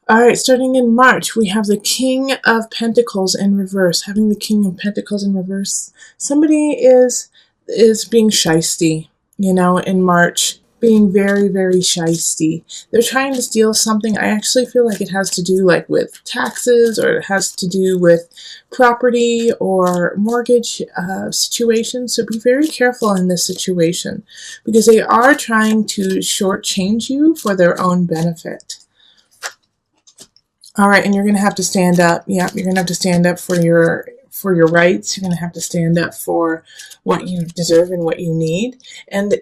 All right, starting in March, we have the King of Pentacles in reverse. Having the King of Pentacles in reverse, somebody is being shysty, in March, being very, very shysty. They're trying to steal something. I actually feel like it has to do like with taxes, or it has to do with property or mortgage situations. So be very careful in this situation, because they are trying to shortchange you for their own benefit. All right, and you're going to have to stand up. Yeah, you're going to have to stand up for your rights. You're going to have to stand up for what you deserve and what you need. And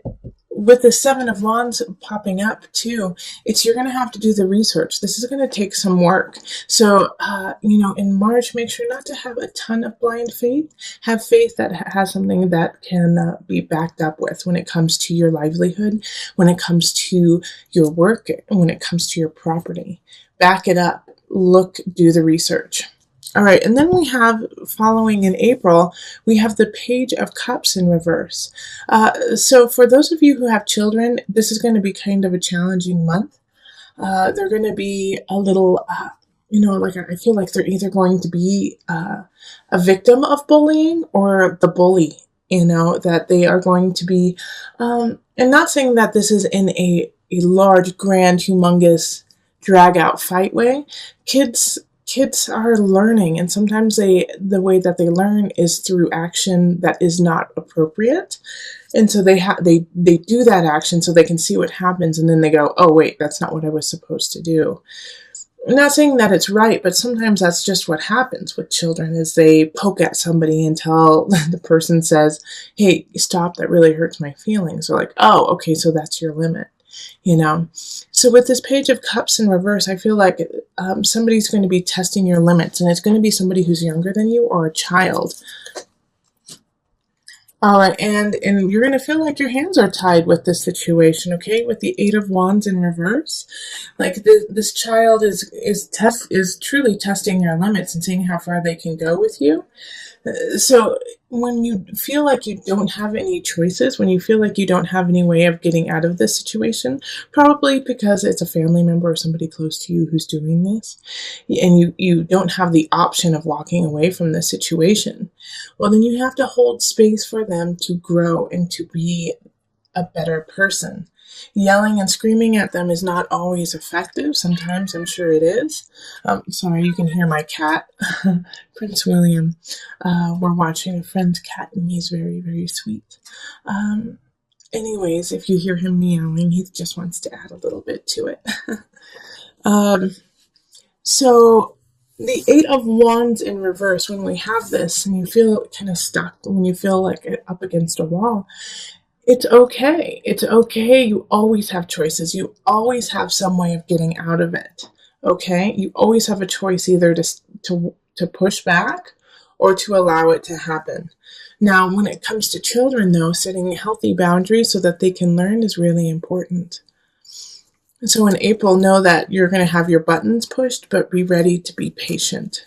with the Seven of Wands popping up too, you're going to have to do the research. This is going to take some work. So, in March, make sure not to have a ton of blind faith. Have faith that has something that can be backed up with when it comes to your livelihood, when it comes to your work, and when it comes to your property. Back it up. Do the research. All right, and then we have, following in April, we have the Page of Cups in reverse. So for those of you who have children, this is going to be kind of a challenging month. They're going to be a little, I feel like they're either going to be a victim of bullying or the bully, that they are going to be, and not saying that this is in a large, grand, humongous, drag out fight way. Kids are learning, and sometimes the way that they learn is through action that is not appropriate, and so they do that action so they can see what happens, and then they go, oh wait, that's not what I was supposed to do. I'm not saying that it's right, but sometimes that's just what happens with children, is they poke at somebody until the person says, hey, stop, that really hurts my feelings. They're like, oh, okay, so that's your limit. So with this Page of Cups in reverse, I feel like somebody's going to be testing your limits, and it's going to be somebody who's younger than you or a child. All right, and you're going to feel like your hands are tied with this situation, okay? With the Eight of Wands in reverse, like this child is truly testing your limits and seeing how far they can go with you. So when you feel like you don't have any choices, when you feel like you don't have any way of getting out of this situation, probably because it's a family member or somebody close to you who's doing this, and you don't have the option of walking away from this situation, well, then you have to hold space for them to grow and to be a better person. Yelling and screaming at them is not always effective. Sometimes, I'm sure it is. Sorry, you can hear my cat, Prince William. We're watching a friend's cat, and he's very, very sweet. Anyways, if you hear him meowing, he just wants to add a little bit to it. So the Eight of Wands in reverse, when we have this and you feel kind of stuck, when you feel like up against a wall, it's okay. It's okay. You always have choices. You always have some way of getting out of it. Okay? You always have a choice, either to push back or to allow it to happen. Now, when it comes to children, though, setting healthy boundaries so that they can learn is really important. And so in April, know that you're going to have your buttons pushed, but be ready to be patient.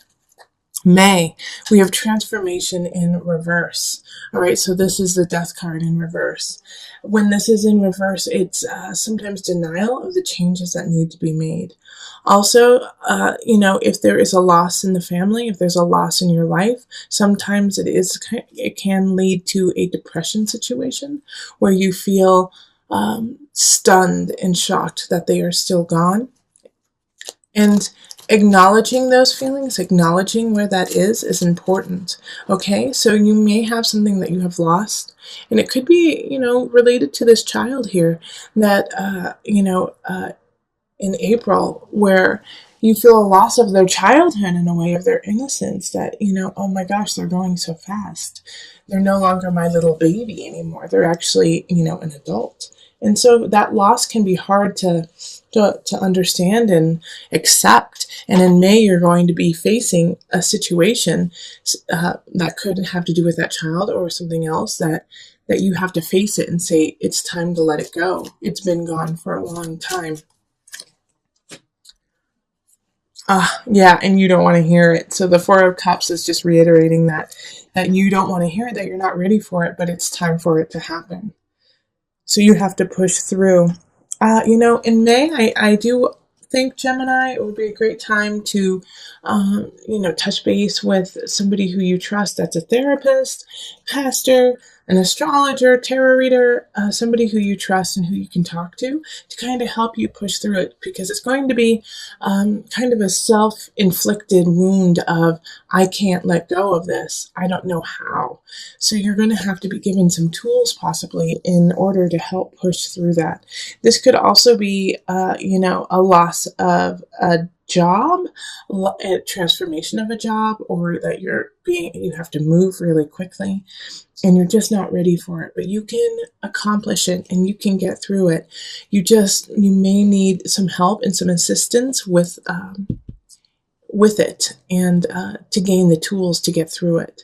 May, we have transformation in reverse. All right, so this is the Death card in reverse. When this is in reverse, it's sometimes denial of the changes that need to be made. Also, if there is a loss in the family, if there's a loss in your life, sometimes it can lead to a depression situation where you feel stunned and shocked that they are still gone. And acknowledging those feelings, acknowledging where that is important. Okay, so you may have something that you have lost, and it could be, related to this child here that, in April, where you feel a loss of their childhood in a way, of their innocence, that, oh my gosh, they're going so fast. They're no longer my little baby anymore. They're actually, an adult. And so that loss can be hard to understand and accept. And in May, you're going to be facing a situation that could have to do with that child or something else that you have to face it and say, it's time to let it go. It's been gone for a long time. Yeah, and you don't want to hear it. So the Four of Cups is just reiterating that you don't want to hear it, that you're not ready for it, but it's time for it to happen. So you have to push through. In May, I do think, Gemini, it would be a great time to, touch base with somebody who you trust. That's a therapist, pastor, an astrologer, tarot reader, somebody who you trust and who you can talk to kind of help you push through it, because it's going to be kind of a self-inflicted wound of, I can't let go of this. I don't know how. So you're going to have to be given some tools possibly in order to help push through that. This could also be, a loss of a job, a transformation of a job, or that you have to move really quickly and you're just not ready for it, but you can accomplish it and you can get through it. You may need some help and some assistance with it and to gain the tools to get through it.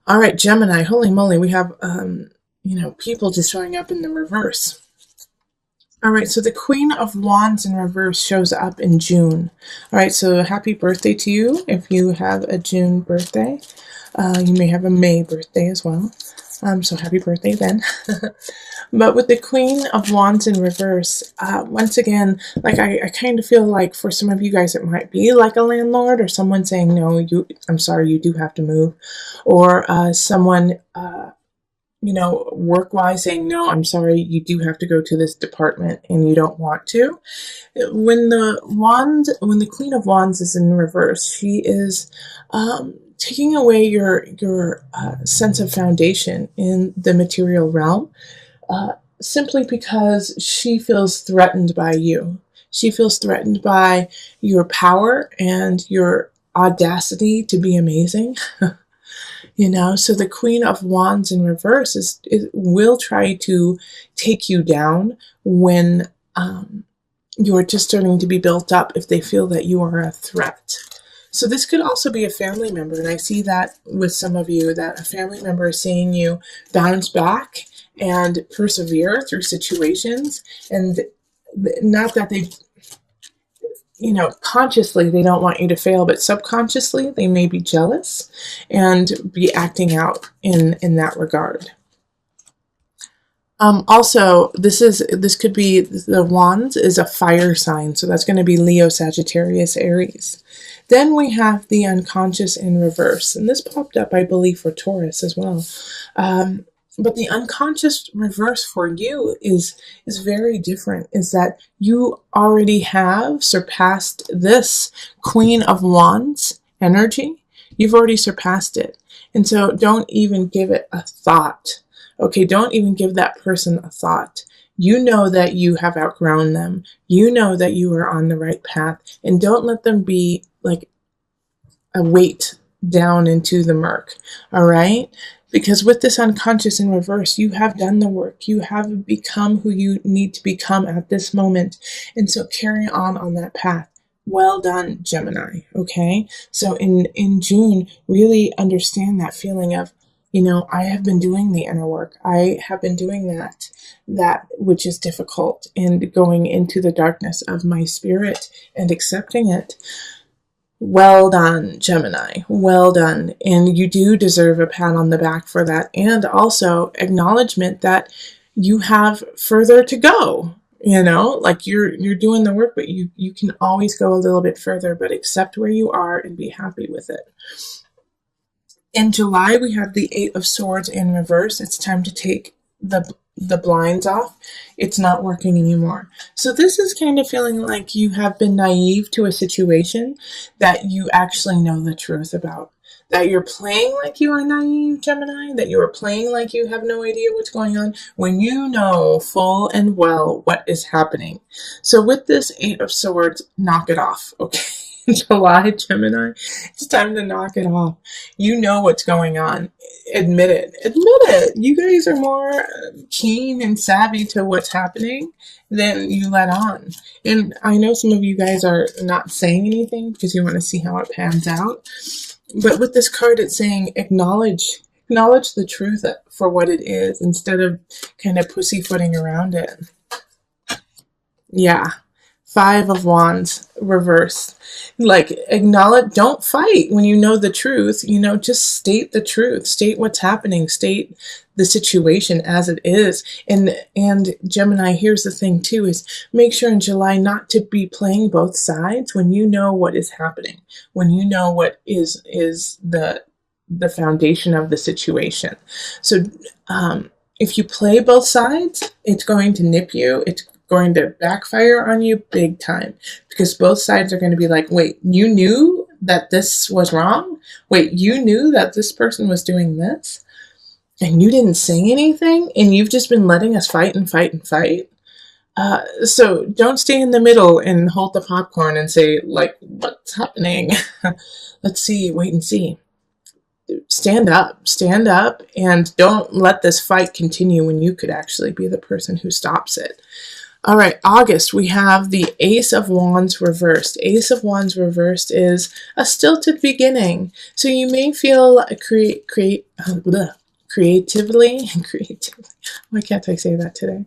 All right, Gemini, holy moly, we have, people just showing up in the reverse. All right, so the Queen of Wands in reverse shows up in June. All right, so happy birthday to you if you have a June birthday. You may have a May birthday as well. So happy birthday then. But with the Queen of Wands in reverse, once again, like I kind of feel like for some of you guys it might be like a landlord or someone saying, no, I'm sorry, you do have to move. Or someone, work-wise saying, no, I'm sorry, you do have to go to this department and you don't want to. When the Queen of Wands is in reverse, she is taking away your sense of foundation in the material realm, simply because she feels threatened by you. She feels threatened by your power and your audacity to be amazing. So the Queen of Wands in reverse will try to take you down when you're just starting to be built up, if they feel that you are a threat. So this could also be a family member, and I see that with some of you, that a family member is seeing you bounce back and persevere through situations, and not that they, consciously they don't want you to fail, but subconsciously they may be jealous and be acting out in that regard. Also, this could be, the Wands is a fire sign, so that's going to be Leo, Sagittarius, Aries. Then we have the unconscious in reverse, and this popped up, I believe, for Taurus as well. But the unconscious reverse for you is very different, is that you already have surpassed this Queen of Wands energy. You've already surpassed it. And so don't even give it a thought. Okay, don't even give that person a thought. You know that you have outgrown them. You know that you are on the right path. And don't let them be like a weight down into the murk. All right? Because with this unconscious in reverse, you have done the work. You have become who you need to become at this moment. And so carry on that path. Well done, Gemini. Okay? So in June, really understand that feeling of, I have been doing the inner work. I have been doing that which is difficult, and going into the darkness of my spirit and accepting it. Well done, Gemini. Well done. And you do deserve a pat on the back for that. And also acknowledgement that you have further to go. Like you're doing the work, but you can always go a little bit further, but accept where you are and be happy with it. In July, we have the Eight of Swords in reverse. It's time to take the blinds off. It's not working anymore. So this is kind of feeling like you have been naive to a situation that you actually know the truth about. That you're playing like you are naive, Gemini. That you are playing like you have no idea what's going on, when you know full and well what is happening. So with this Eight of Swords, knock it off, okay? July, Gemini, it's time to knock it off. You know what's going on. Admit it. You guys are more keen and savvy to what's happening than you let on. And I know some of you guys are not saying anything because you want to see how it pans out. But with this card, it's saying acknowledge the truth for what it is, instead of kind of pussyfooting around it. Yeah. Five of Wands reversed. Like, acknowledge, don't fight when you know the truth. Just state the truth. State what's happening. State the situation as it is. And Gemini, here's the thing too, is make sure in July not to be playing both sides when you know what is happening. When you know what is the foundation of the situation. So if you play both sides, it's going to nip you. It's going to backfire on you big time, because both sides are going to be like, wait, you knew that this was wrong? Wait, you knew that this person was doing this? And you didn't say anything? And you've just been letting us fight and fight and fight? So don't stay in the middle and hold the popcorn and say, like, what's happening? Let's see, wait and see. Stand up, and don't let this fight continue when you could actually be the person who stops it. All right, August, we have the Ace of Wands reversed. Ace of Wands reversed is a stilted beginning. So you may feel creatively, why can't I say that today?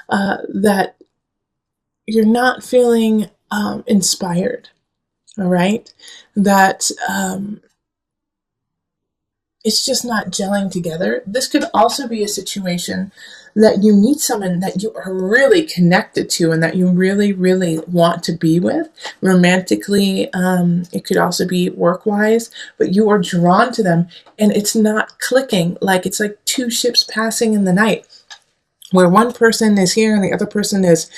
That you're not feeling inspired, all right? That it's just not gelling together. This could also be a situation that you meet someone that you are really connected to and that you really, really want to be with romantically. It could also be work-wise, but you are drawn to them and it's not clicking. Like, it's like two ships passing in the night, where one person is here and the other person is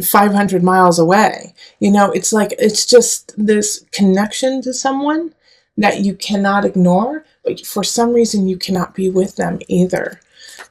500 miles away. It's like, it's just this connection to someone that you cannot ignore, but for some reason you cannot be with them either.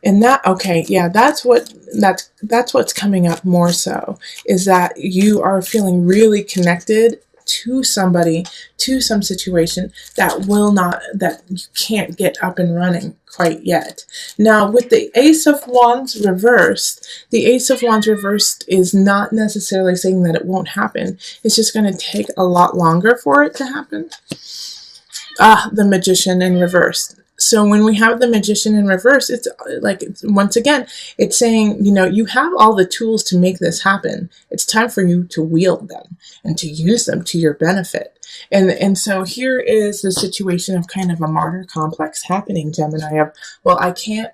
And that's what's coming up more so, is that you are feeling really connected to somebody, to some situation that you can't get up and running quite yet. Now, with the Ace of Wands reversed, the Ace of Wands reversed is not necessarily saying that it won't happen. It's just going to take a lot longer for it to happen. The Magician in reverse. So when we have the Magician in reverse, it's like, once again, it's saying, you have all the tools to make this happen. It's time for you to wield them and to use them to your benefit. And so here is the situation of kind of a martyr complex happening, Gemini, of, well, I can't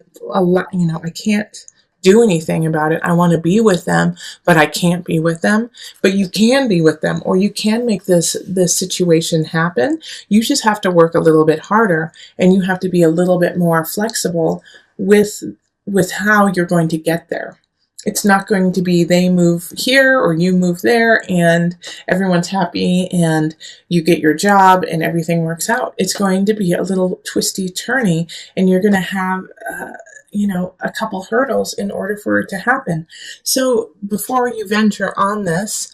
do anything about it. I want to be with them, but I can't be with them. But you can be with them, or you can make this situation happen. You just have to work a little bit harder, and you have to be a little bit more flexible with how you're going to get there. It's not going to be they move here or you move there and everyone's happy and you get your job and everything works out. It's going to be a little twisty turny, and you're going to have a couple hurdles in order for it to happen. So before you venture on this,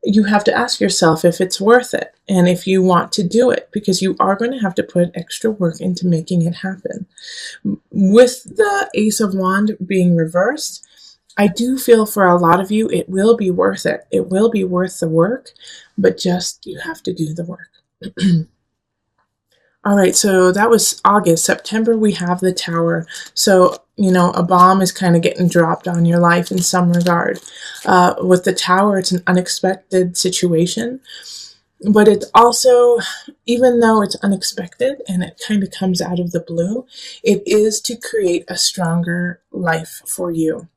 you have to ask yourself if it's worth it and if you want to do it, because you are going to have to put extra work into making it happen. With the Ace of Wands being reversed, I do feel for a lot of you, it will be worth it. It will be worth the work, but just you have to do the work. All right, so that was August. September, we have the Tower. So, a bomb is kind of getting dropped on your life in some regard. With the Tower, it's an unexpected situation. But it's also, even though it's unexpected and it kind of comes out of the blue, it is to create a stronger life for you.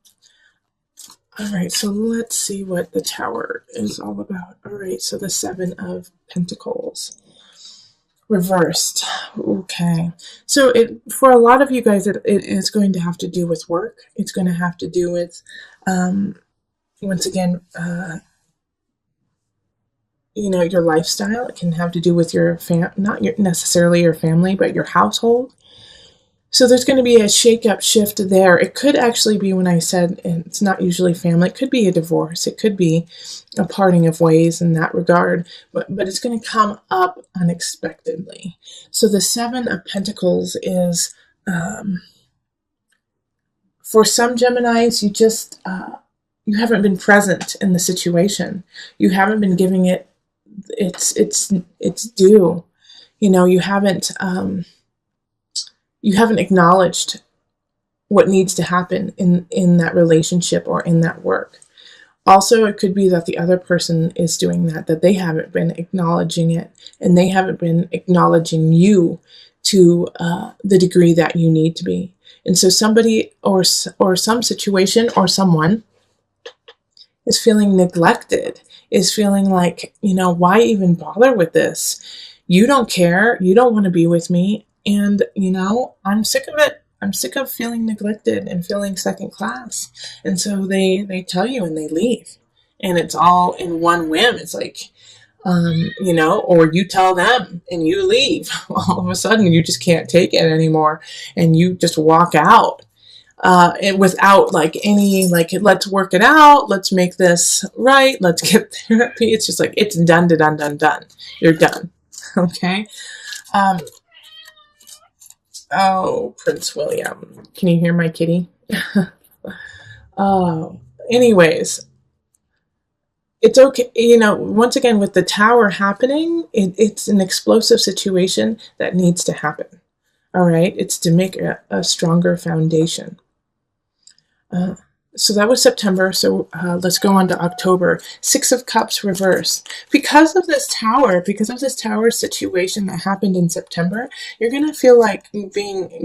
All right, so let's see what the Tower is all about. All right, so the Seven of Pentacles. Reversed. Okay. So for a lot of you guys, it is going to have to do with work. It's going to have to do with, once again, your lifestyle. It can have to do with your not necessarily your family, but your household. So there's going to be a shake-up shift there. It could actually be, when I said it's not usually family, it could be a divorce. It could be a parting of ways in that regard. But it's going to come up unexpectedly. So the Seven of Pentacles is, for some Geminis, you haven't been present in the situation. You haven't been giving it its due. You haven't acknowledged what needs to happen in that relationship or in that work. Also, it could be that the other person is doing that they haven't been acknowledging it, and they haven't been acknowledging you to the degree that you need to be. And so somebody or some situation or someone is feeling neglected, is feeling like, why even bother with this? You don't care. You don't want to be with me. And, I'm sick of it. I'm sick of feeling neglected and feeling second class. And so they tell you and they leave. And it's all in one whim. It's like, or you tell them and you leave. All of a sudden, you just can't take it anymore. And you just walk out. And without like any, like, let's work it out. Let's make this right. Let's get therapy. It's just like, it's done. You're done. Okay. Oh, Prince William. Can you hear my kitty? Oh, anyways, it's okay. Once again, with the tower happening, it's an explosive situation that needs to happen. All right. It's to make a stronger foundation. So that was September. So let's go on to October. 6 of Cups reverse. Because of this tower situation that happened in September, you're going to feel like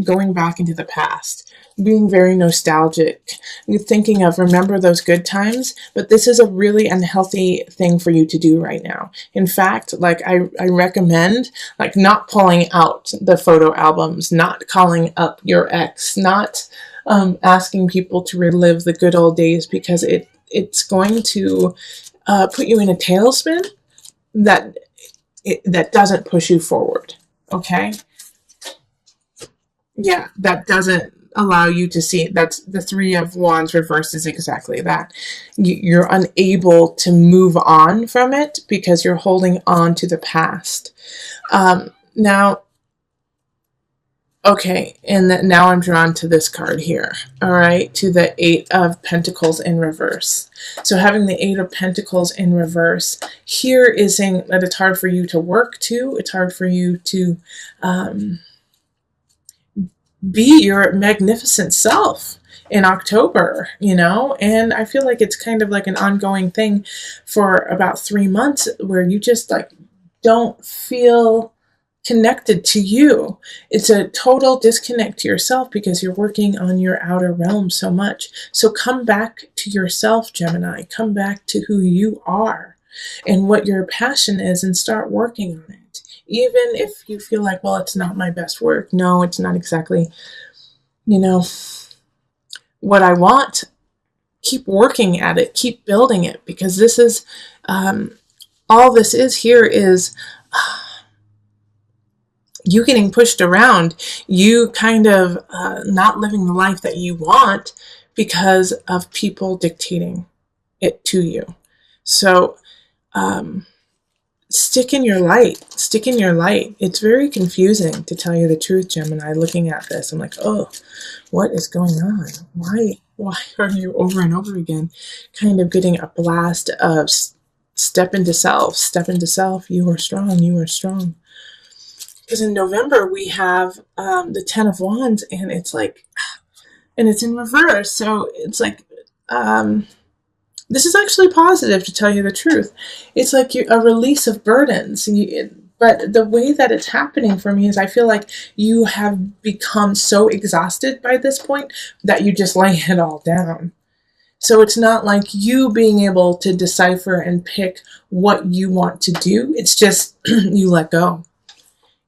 going back into the past, being very nostalgic. You're thinking of, remember those good times, but this is a really unhealthy thing for you to do right now. In fact, like I recommend like not pulling out the photo albums, not calling up your ex, not asking people to relive the good old days, because it's going to put you in a tailspin that doesn't push you forward. Okay? Yeah, that doesn't allow you to see. That's the 3 of Wands reverse is exactly that. You're unable to move on from it because you're holding on to the past. Now, okay, and now I'm drawn to this card here, all right, to the 8 of Pentacles in reverse. So having the 8 of Pentacles in reverse here is saying that it's hard for you to work to. It's hard for you to be your magnificent self in October, and I feel like it's kind of like an ongoing thing for about 3 months where you just like don't feel connected to you. It's a total disconnect to yourself because you're working on your outer realm so much. So come back to yourself, Gemini. Come back to who you are and what your passion is and start working on it. Even if you feel like, well, it's not my best work. No, it's not exactly, what I want. Keep working at it. Keep building it, because this is, all this is here is you getting pushed around, you kind of not living the life that you want because of people dictating it to you. So stick in your light. Stick in your light. It's very confusing, to tell you the truth, Gemini. Looking at this, I'm like, oh, what is going on? Why are you over and over again kind of getting a blast of step into self, you are strong. Because in November, we have the 10 of Wands, and it's like, and it's in reverse. So it's like, this is actually positive, to tell you the truth. It's like a release of burdens. But the way that it's happening for me is I feel like you have become so exhausted by this point that you just lay it all down. So it's not like you being able to decipher and pick what you want to do. It's just you let go.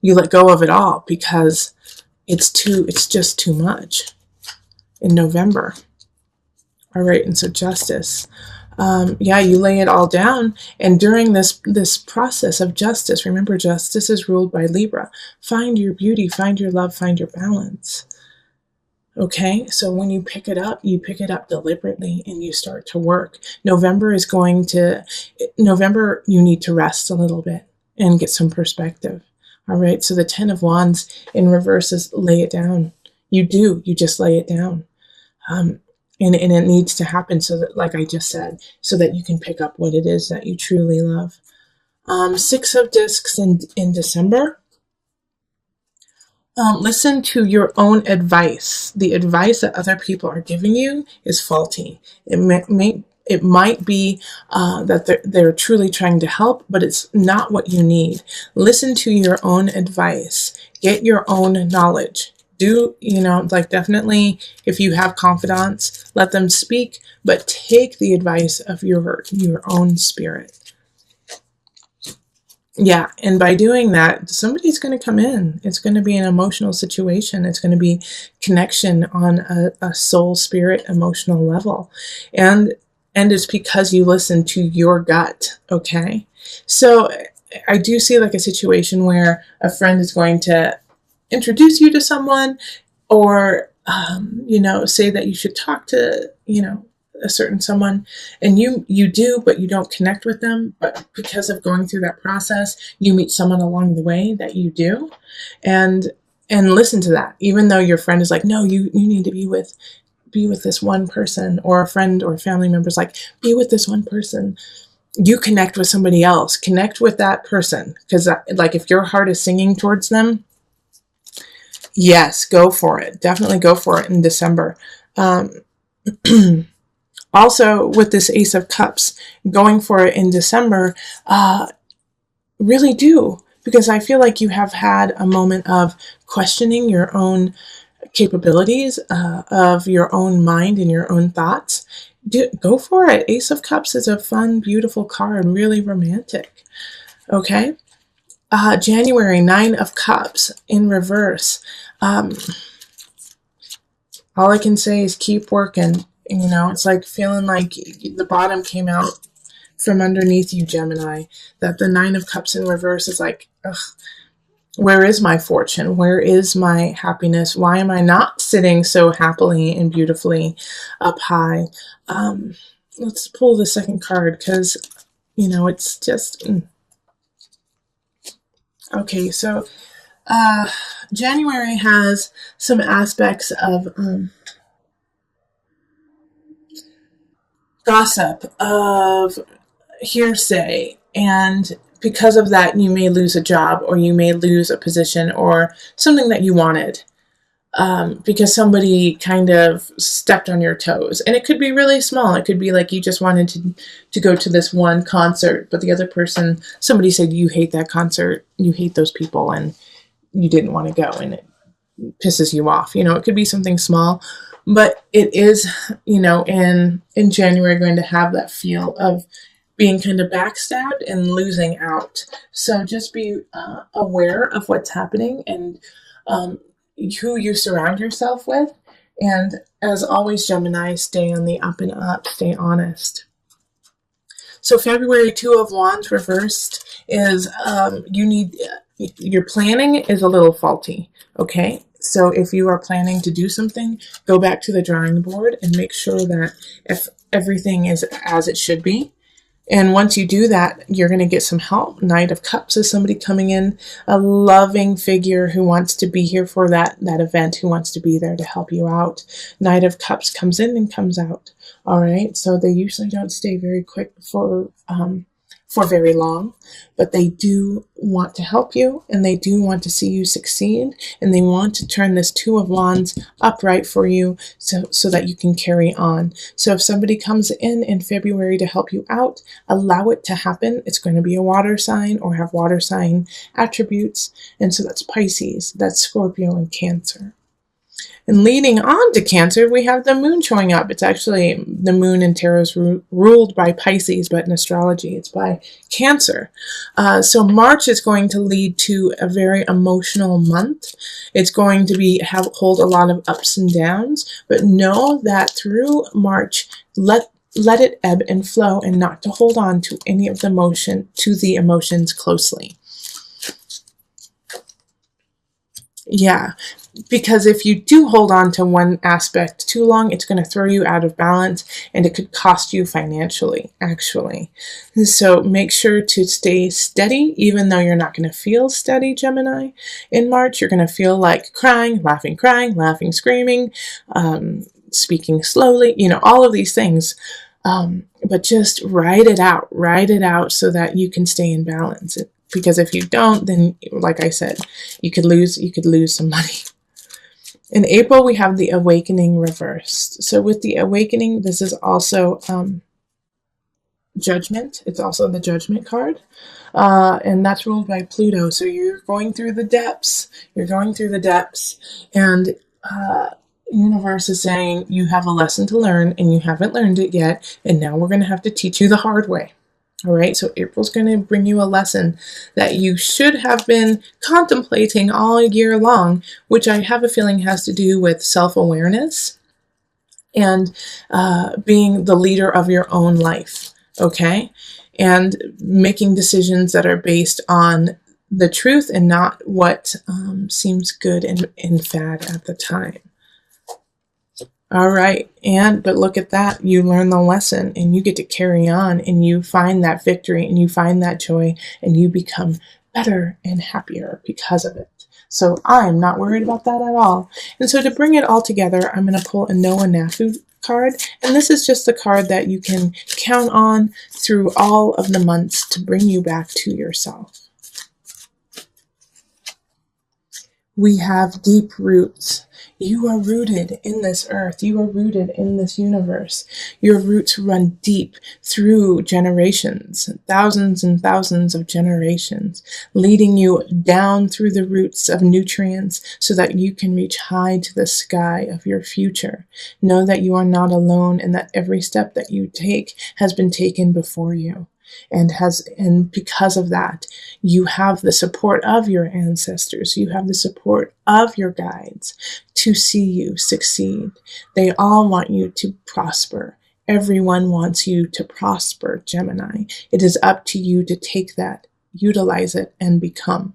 You let go of it all because it's just too much in November. All right, and so justice. You lay it all down, and during this process of justice, remember, justice is ruled by Libra. Find your beauty, find your love, find your balance. Okay, so when you pick it up deliberately and you start to work. November, you need to rest a little bit and get some perspective. All right, so the 10 of Wands in reverse is lay it down. You just lay it down. And it needs to happen so that, like I just said, so that you can pick up what it is that you truly love. 6 of Discs in December. Listen to your own advice. The advice that other people are giving you is faulty. It It might be that they're truly trying to help, but it's not what you need. Listen to your own advice. Get your own knowledge. Do, like, definitely, if you have confidants, let them speak, but take the advice of your own spirit. Yeah, and by doing that, somebody's going to come in. It's going to be an emotional situation. It's going to be connection on a soul, spirit, emotional level. And it's because you listen to your gut, okay? So I do see like a situation where a friend is going to introduce you to someone, or, say that you should talk to, a certain someone, and you do, but you don't connect with them. But because of going through that process, you meet someone along the way that you do, and listen to that, even though your friend is like, no, you need to be with this one person, or a friend or family member's like, be with this one person. You connect with somebody else, connect with that person, because like, if your heart is singing towards them, yes, go for it. Definitely go for it in December. Also, with this Ace of Cups, going for it in December, really do, because I feel like you have had a moment of questioning your own capabilities, of your own mind and your own thoughts. Go for it. Ace of Cups is a fun, beautiful card, really romantic. Okay? January, 9 of Cups in reverse. All I can say is keep working. It's like feeling like the bottom came out from underneath you, Gemini. That the 9 of Cups in reverse is like, ugh, where is my fortune? Where is my happiness? Why am I not sitting so happily and beautifully up high? Let's pull the second card, because, it's just... Okay, so January has some aspects of gossip, of hearsay, and because of that, you may lose a job, or you may lose a position, or something that you wanted, because somebody kind of stepped on your toes. And it could be really small. It could be like you just wanted to go to this one concert, but the other person, somebody said, you hate that concert, you hate those people, and you didn't want to go, and it pisses you off. It could be something small, but it is, in January, going to have that feel of being kind of backstabbed and losing out. So just be aware of what's happening, and who you surround yourself with. And as always, Gemini, stay on the up and up, stay honest. So February, 2 of Wands reversed is your planning is a little faulty, okay? So if you are planning to do something, go back to the drawing board and make sure that if everything is as it should be. And once you do that, you're going to get some help. Knight of Cups is somebody coming in, a loving figure who wants to be here for that event, who wants to be there to help you out. Knight of Cups comes in and comes out. All right. So they usually don't stay very quick for very long, but they do want to help you, and they do want to see you succeed, and they want to turn this 2 of Wands upright for you, so that you can carry on. So if somebody comes in February to help you out, allow it to happen. It's going to be a water sign or have water sign attributes, and so that's Pisces, that's Scorpio, and Cancer. And leading on to Cancer, we have the moon showing up. It's actually, the moon in tarot is ruled by Pisces, but in astrology, it's by Cancer. So March is going to lead to a very emotional month. It's going to hold a lot of ups and downs, but know that through March, let it ebb and flow, and not to hold on to any of the emotions closely. Yeah, because if you do hold on to one aspect too long, it's going to throw you out of balance, and it could cost you financially, actually. So make sure to stay steady, even though you're not going to feel steady, Gemini. In March, you're going to feel like crying, laughing, screaming, speaking slowly, all of these things. But just write it out so that you can stay in balance. Because if you don't, then, like I said, you could lose some money. In April, we have the Awakening reversed. So with the Awakening, this is also Judgment. It's also the Judgment card. And that's ruled by Pluto. So you're going through the depths. You're going through the depths. And universe is saying you have a lesson to learn and you haven't learned it yet. And now we're going to have to teach you the hard way. All right. So April's going to bring you a lesson that you should have been contemplating all year long, which I have a feeling has to do with self-awareness and being the leader of your own life. Okay. And making decisions that are based on the truth and not what seems good and fad at the time. All right. But look at that. You learn the lesson and you get to carry on and you find that victory and you find that joy and you become better and happier because of it. So I'm not worried about that at all. And so to bring it all together, I'm going to pull a Noah Nafu card. And this is just the card that you can count on through all of the months to bring you back to yourself. We have deep roots. You are rooted in this earth. You are rooted in this universe. Your roots run deep through generations, thousands and thousands of generations, leading you down through the roots of nutrients so that you can reach high to the sky of your future. Know that you are not alone and that every step that you take has been taken before you. And because of that, you have the support of your ancestors. You have the support of your guides to see you succeed. They all want you to prosper. Everyone wants you to prosper, Gemini. It is up to you to take that, utilize it, and become.